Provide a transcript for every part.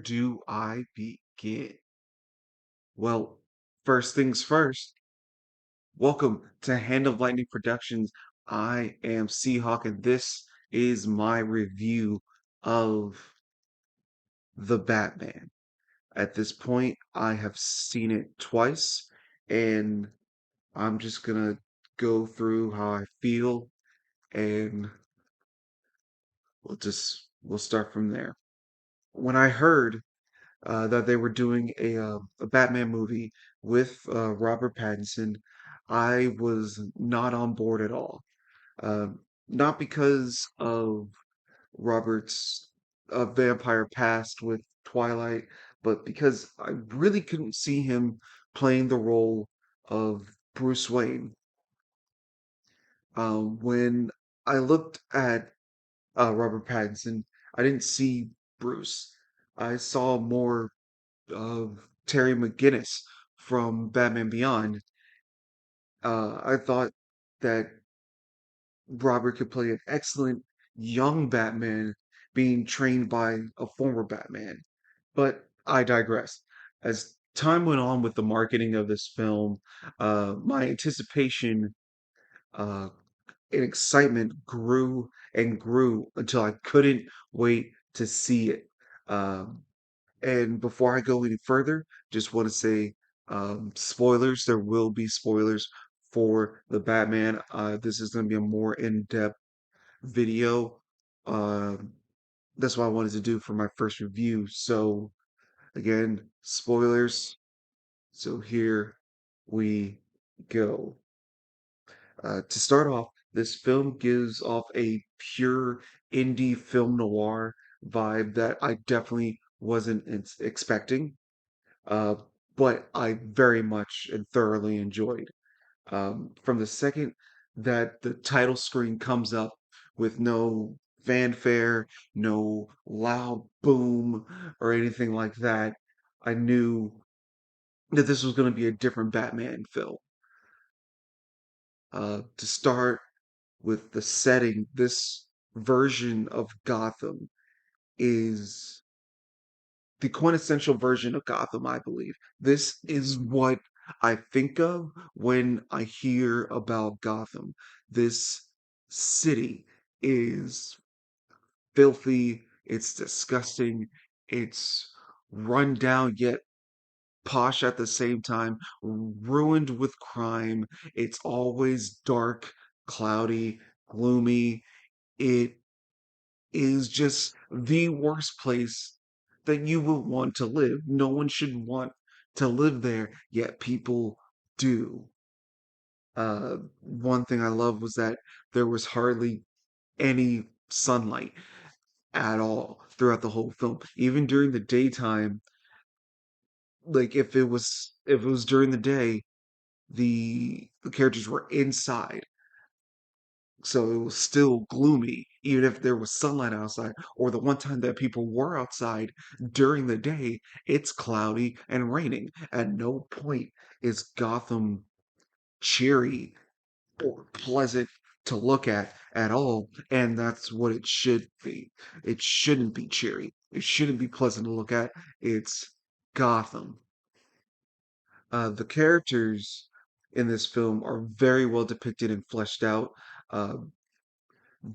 do I begin? Well, first things first, welcome to Hand of Lightning Productions. I am Seahawk, and this is my review of The Batman. At this point, I have seen it twice, and I'm just gonna go through how I feel, and we'll start from there. When I heard that they were doing a Batman movie with Robert Pattinson, I was not on board at all. Uh, Not because of Robert's vampire past with Twilight, but because I really couldn't see him playing the role of Bruce Wayne. When I looked at Robert Pattinson, I didn't see Bruce. I saw more of Terry McGinnis from Batman Beyond. I thought that Robert could play an excellent young Batman being trained by a former Batman. But I digress. As time went on with the marketing of this film, my anticipation uh, and excitement grew and grew until I couldn't wait to see it. Um, And before I go any further, just want to say spoilers. There will be spoilers for the Batman. This is going to be a more in-depth video. Um, that's what I wanted to do for my first review. So, again, spoilers. So, here we go. To start off, this film gives off a pure indie film noir vibe that I definitely wasn't expecting. uh, but I very much and thoroughly enjoyed. From the second that the title screen comes up with no fanfare, no loud boom, or anything like that, I knew that this was going to be a different Batman film. To start with the setting, this version of Gotham is the quintessential version of Gotham, I believe. This is what I think of when I hear about Gotham. This city is filthy, it's disgusting, it's run down yet posh at the same time, ruined with crime. It's always dark, cloudy, gloomy. It is just the worst place that you would want to live. No one should want to live there, yet people do. One thing I love was that there was hardly any sunlight at all throughout the whole film. Even during the daytime, like if it was during the day, the characters were inside. So it was still gloomy, even if there was sunlight outside. Or the one time that people were outside during the day, it's cloudy and raining. At no point is Gotham cheery or pleasant to look at all. And that's what it should be. It shouldn't be cheery. It shouldn't be pleasant to look at. It's Gotham. The characters in this film are very well depicted and fleshed out. Uh,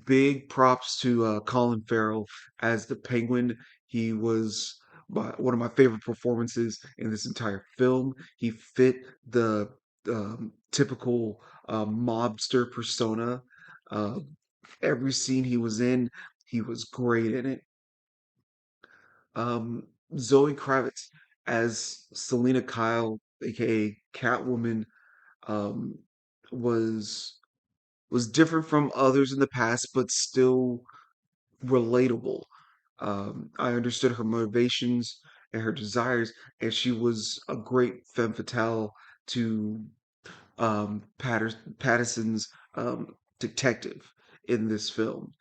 Big props to Colin Farrell as the Penguin. He was one of my favorite performances in this entire film. He fit the typical mobster persona. Uh, every scene he was in, he was great in it. Um, Zoe Kravitz as Selena Kyle, aka Catwoman, um, was was different from others in the past, but still relatable. I understood her motivations and her desires, and she was a great femme fatale to Patterson's detective in this film.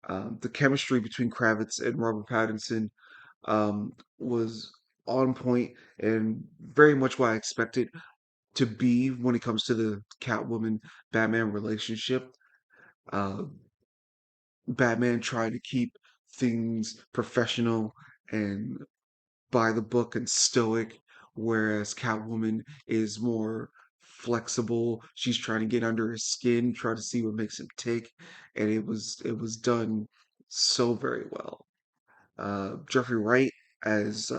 The chemistry between Kravitz and Robert Pattinson was on point and very much what I expected to be when it comes to the Catwoman Batman relationship. Uh, Batman tried to keep things professional and by the book and stoic, whereas Catwoman is more flexible. She's trying to get under his skin, try to see what makes him tick, and it was done so very well. Jeffrey Wright as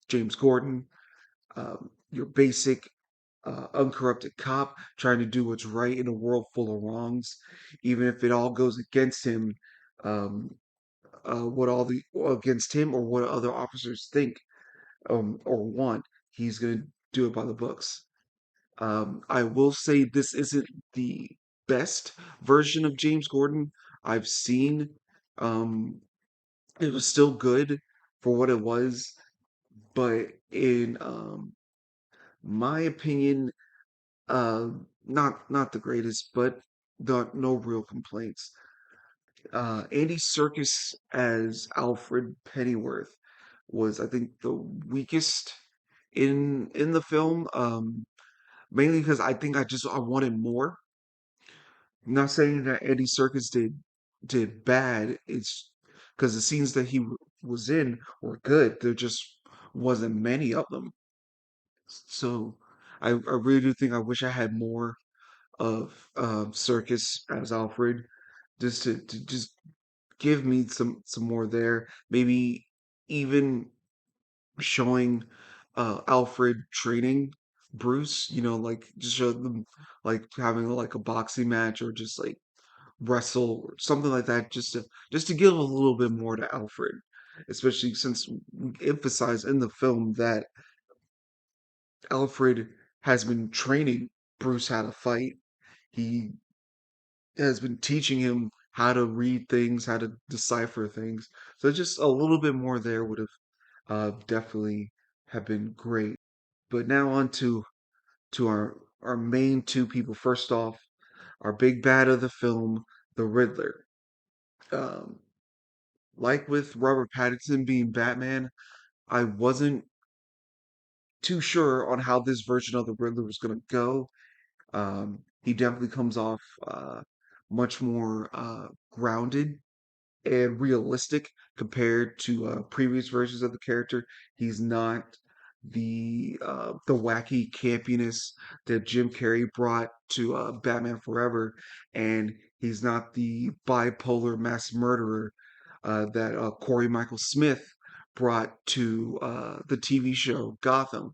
James Gordon, your basic uncorrupted cop trying to do what's right in a world full of wrongs, even if it all goes against him. Um, what all the against him or what other officers think or want, he's gonna do it by the books. I will say this isn't the best version of James Gordon I've seen. Um, it was still good for what it was, but in my opinion, uh, not the greatest, but no real complaints. Andy Serkis as Alfred Pennyworth was, I think, the weakest in the film. Mainly because I think I wanted more. I'm not saying that Andy Serkis did bad. It's because the scenes that was in were good. There just wasn't many of them. So I really do think I wish I had more of Serkis as Alfred, just to just give me some more there. Maybe even showing Alfred training Bruce, like just show them like having like a boxing match or just like wrestle or something like that, just to give a little bit more to Alfred, especially since we emphasize in the film that Alfred has been training Bruce how to fight. He has been teaching him how to read things, how to decipher things. So just a little bit more there would have definitely have been great. But now on to our main two people. First off, our big bad of the film, the Riddler. Um, like with Robert Pattinson being Batman, I wasn't too sure on how this version of the Riddler was going to go. He definitely comes off much more grounded and realistic compared to previous versions of the character. He's not the wacky campiness that Jim Carrey brought to Batman Forever, and he's not the bipolar mass murderer that Corey Michael Smith brought to the TV show Gotham.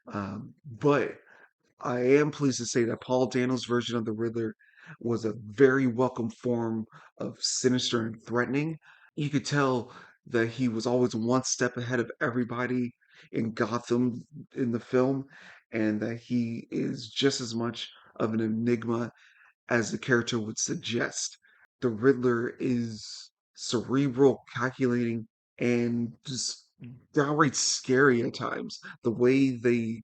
But I am pleased to say that Paul Dano's version of the Riddler was a very welcome form of sinister and threatening. You could tell that he was always one step ahead of everybody in Gotham in the film, and that he is just as much of an enigma as the character would suggest. The Riddler is cerebral, calculating, and just downright scary at times. The way they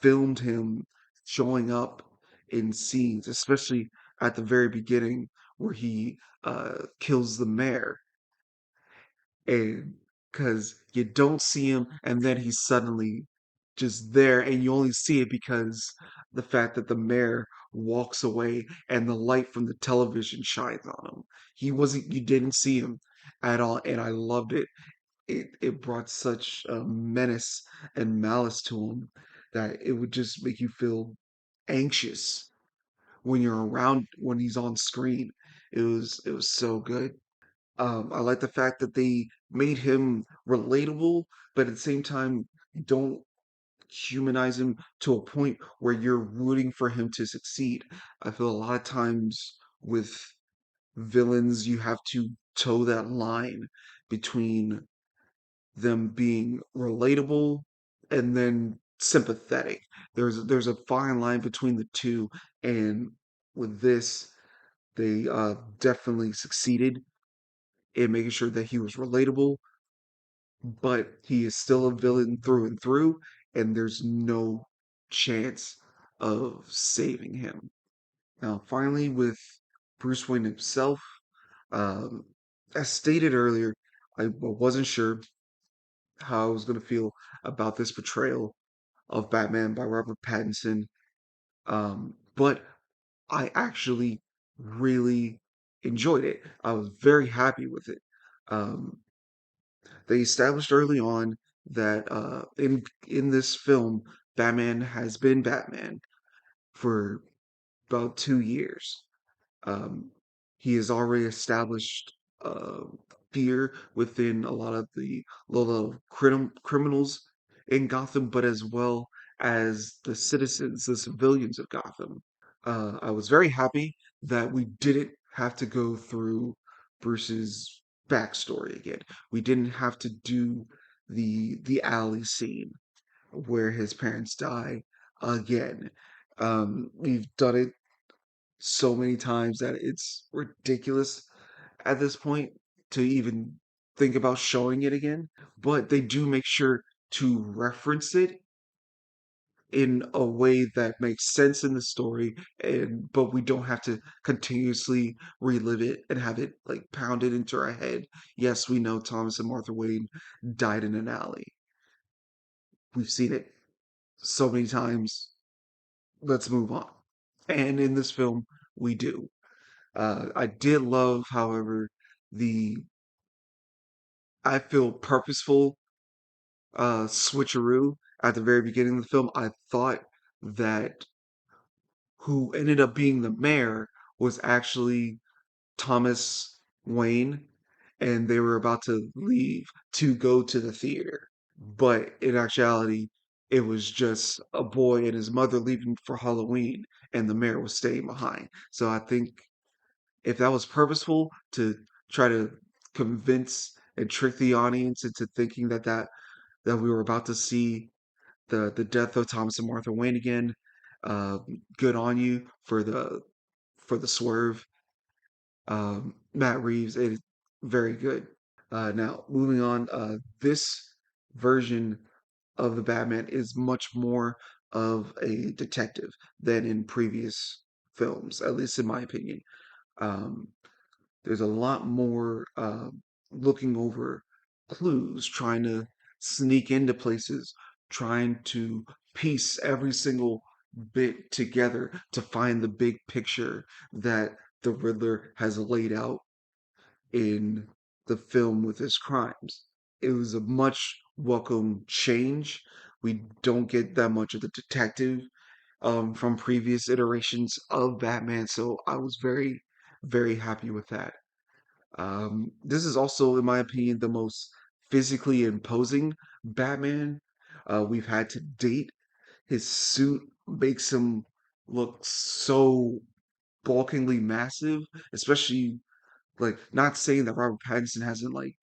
filmed him showing up in scenes, especially at the very beginning where he kills the mayor, and because you don't see him and then he's suddenly just there and you only see it because the fact that the mayor walks away and the light from the television shines on him. You didn't see him at all, and I loved it. It brought such a menace and malice to him that it would just make you feel anxious when you're around when he's on screen. It was so good. I like the fact that they made him relatable, but at the same time, don't humanize him to a point where you're rooting for him to succeed. I feel a lot of times with villains, you have to toe that line between them being relatable and then sympathetic. There's a fine line between the two, and with this, they definitely succeeded in making sure that he was relatable, but he is still a villain through and through, and there's no chance of saving him. Now, finally, with Bruce Wayne himself, um, as stated earlier, I wasn't sure how I was going to feel about this portrayal of Batman by Robert Pattinson, but I actually really enjoyed it. I was very happy with it. Um, They established early on that in this film, Batman has been Batman for about 2 years. Um, he has already established uh, fear within a lot of the low-level criminals in Gotham, but as well as the citizens, the civilians of Gotham. I was very happy that we didn't have to go through Bruce's backstory again. We didn't have to do the alley scene where his parents die again. We've done it so many times that it's ridiculous at this point to even think about showing it again. But they do make sure to reference it in a way that makes sense in the story, and but we don't have to continuously relive it and have it like pounded into our head. Yes, we know Thomas and Martha Wayne died in an alley. We've seen it so many times. Let's move on. And in this film, we do. I did love, however, the I feel purposeful switcheroo at the very beginning of the film. I thought that who ended up being the mayor was actually Thomas Wayne, and they were about to leave to go to the theater. But in actuality, it was just a boy and his mother leaving for Halloween, and the mayor was staying behind. So I think if that was purposeful to try to convince and trick the audience into thinking that we were about to see the death of Thomas and Martha Wayne again, uh, good on you for the swerve. Matt Reeves, it is very good. Now moving on, this version of the Batman is much more of a detective than in previous films, at least in my opinion. Um, There's a lot more looking over clues, trying to sneak into places, trying to piece every single bit together to find the big picture that the Riddler has laid out in the film with his crimes. It was a much welcome change. We don't get that much of the detective from previous iterations of Batman, so I was very, very happy with that. This is also, in my opinion, the most physically imposing Batman we've had to date. His suit makes him look so bulkingly massive, especially like not saying that Robert Pattinson hasn't like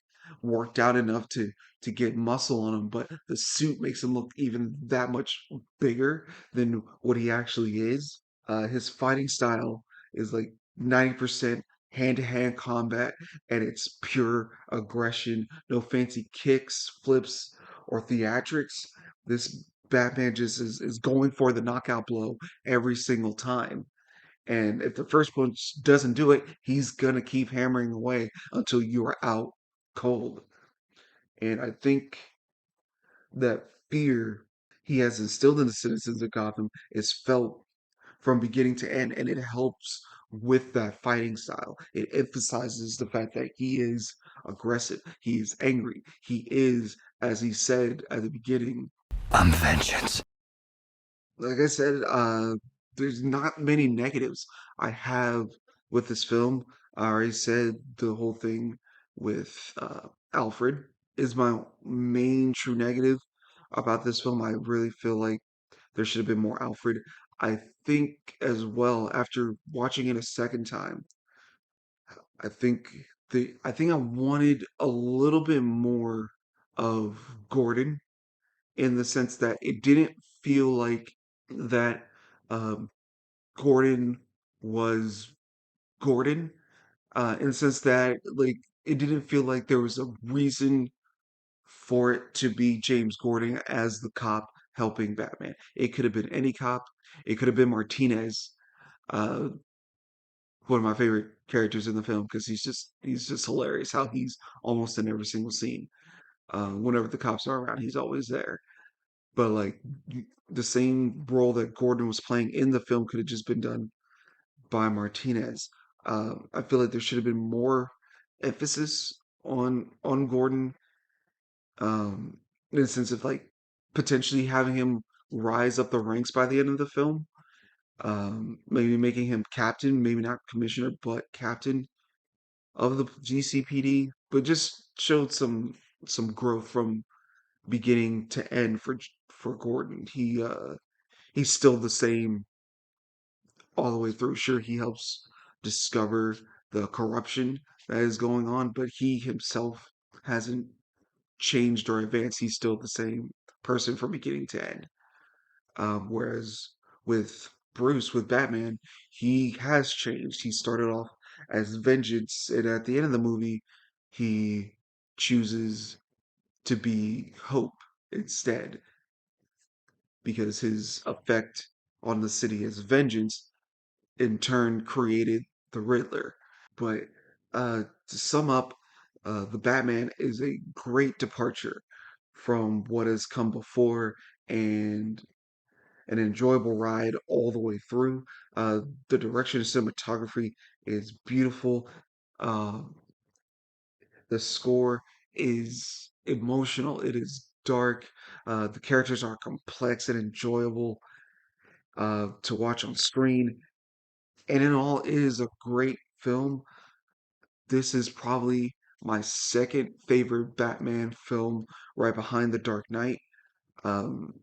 worked out enough to get muscle on him, but the suit makes him look even that much bigger than what he actually is. His fighting style is like 90% hand-to-hand combat, and it's pure aggression. No fancy kicks, flips, or theatrics. This Batman just is going for the knockout blow every single time. And if the first punch doesn't do it, he's gonna keep hammering away until you are out cold. And I think that fear he has instilled in the citizens of Gotham is felt from beginning to end, and it helps with that fighting style. It emphasizes the fact that he is aggressive, he is angry, he is, as he said at the beginning, I'm vengeance. like I said, there's not many negatives I have with this film. I already said the whole thing with Alfred is my main true negative about this film. I really feel like there should have been more Alfred. I think as well, after watching it a second time, I think I think I wanted a little bit more of Gordon in the sense that it didn't feel like that um, Gordon was Gordon in the sense that like it didn't feel like there was a reason for it to be James Gordon as the cop helping Batman. It could have been any cop. It could have been Martinez, uh, one of my favorite characters in the film because he's just hilarious how he's almost in every single scene. Whenever the cops are around, he's always there. But like the same role that Gordon was playing in the film could have just been done by Martinez. I feel like there should have been more emphasis on Gordon um, in the sense of like potentially having him rise up the ranks by the end of the film. Maybe making him captain, maybe not commissioner, but captain of the GCPD, but just showed some growth from beginning to end for Gordon. He's still the same all the way through. Sure, he helps discover the corruption that is going on, but he himself hasn't changed or advanced. He's still the same person from beginning to end. Whereas with Bruce, with Batman, he has changed. He started off as vengeance, and at the end of the movie, he chooses to be hope instead, because his effect on the city as vengeance in turn created the Riddler. But to sum up, the Batman is a great departure from what has come before, and an enjoyable ride all the way through. The direction of cinematography is beautiful. Uh, the score is emotional. It is dark. The characters are complex and enjoyable to watch on screen. And in all, it is a great film. This is probably my second favorite Batman film, right behind The Dark Knight. Um,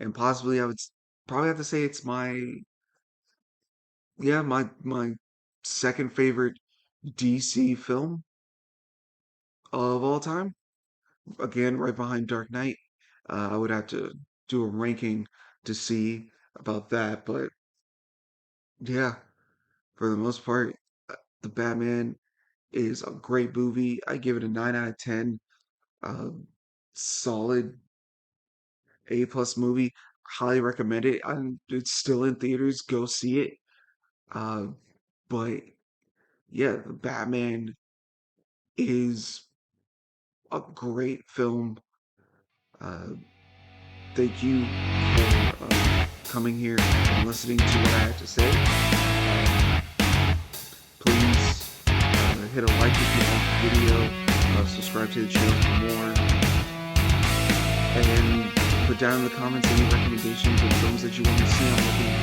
and possibly I would probably have to say it's my second favorite DC film of all time. Again, right behind Dark Knight. I would have to do a ranking to see about that, but yeah, for the most part, the Batman is a great movie. I give it a 9 out of 10. Uh, Solid A+ movie. Highly recommend it. It's still in theaters. Go see it. Uh, but yeah, the Batman is a great film. Uh, Thank you for coming here and listening to what I had to say. Please hit a like if you like the video, subscribe to the channel for more, and put down in the comments any recommendations of films that you want to see. I'm looking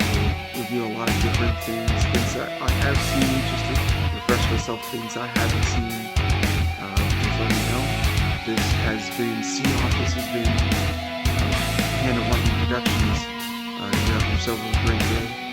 to review a lot of different things that I have seen, just to refresh myself, things I haven't seen. Just let me know. This has been Seahawk. This has been Hand of Lightning Productions. You have yourself a great day.